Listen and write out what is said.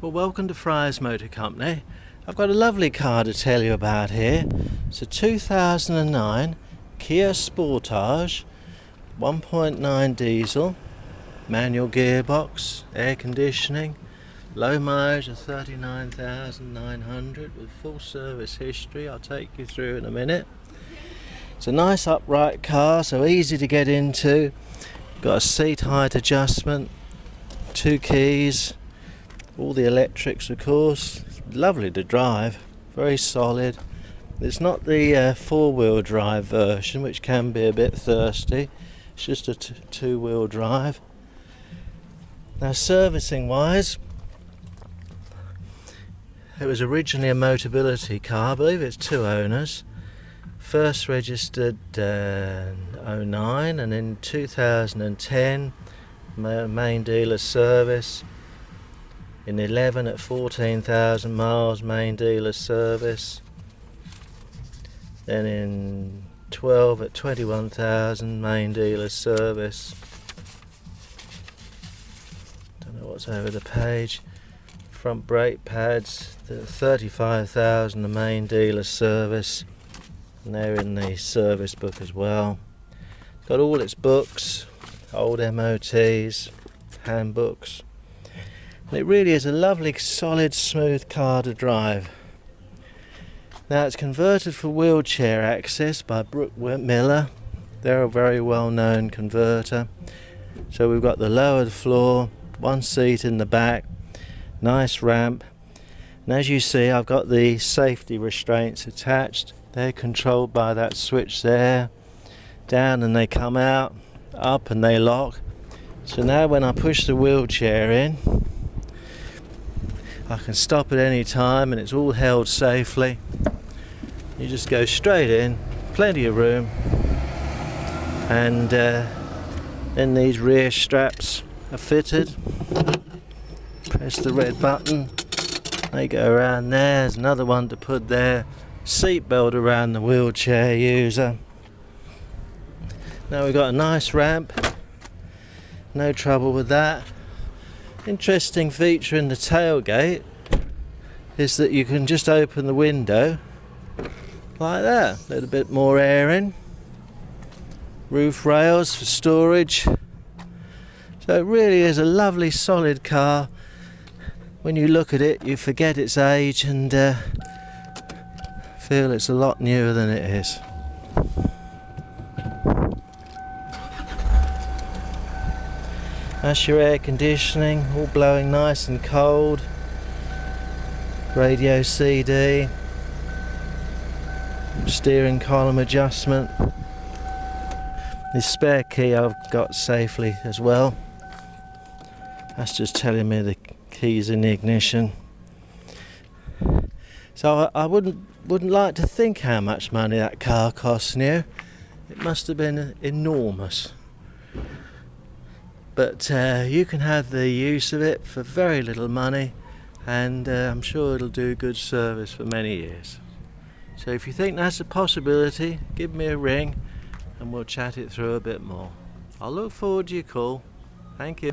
Well, welcome to Friars Motor Company. I've got a lovely car to tell you about here. It's a 2009 Kia Sportage 1.9 diesel, manual gearbox, air conditioning, low mileage of 39,900 with full service history. I'll take you through in a minute. It's a nice upright car, so easy to get into. Got a seat height adjustment, 2 keys, all the electrics of course. It's lovely to drive, very solid. It's not the four-wheel drive version, which can be a bit thirsty. It's just a two-wheel drive. Now, servicing wise, it was originally a Motability car. I believe it's 2 owners. First registered 09, and in 2010 main dealer service. In 11 at 14,000 miles main dealer service. Then in 12 at 21,000 main dealer service. Don't know what's over the page. Front brake pads, 35,000 the main dealer service, and they're in the service book as well. Got all its books, old MOTs, handbooks. And it really is a lovely, solid, smooth car to drive. Now, it's converted for wheelchair access by Brook Miller. They're a very well-known converter. So we've got the lowered floor, 1 seat in the back, nice ramp. And as you see, I've got the safety restraints attached. They're controlled by that switch there. Down and they come out, up and they lock. So now when I push the wheelchair in, I can stop at any time and it's all held safely. You just go straight in, plenty of room, and then these rear straps are fitted. Press the red button, they go around there. There's another one to put there. Seat belt around the wheelchair user. Now we've got a nice ramp, no trouble with that. Interesting feature in the tailgate is that you can just open the window like that, a little bit more air in. Roof rails for storage. So it really is a lovely solid car. When you look at it you forget its age and feel it's a lot newer than it is. That's your air conditioning, all blowing nice and cold. Radio CD. Steering column adjustment. The spare key I've got safely as well. That's just telling me the key's in the ignition. So I wouldn't like to think how much money that car cost new. It must have been enormous. But you can have the use of it for very little money, and I'm sure it'll do good service for many years. So if you think that's a possibility, give me a ring and we'll chat it through a bit more. I'll look forward to your call. Thank you.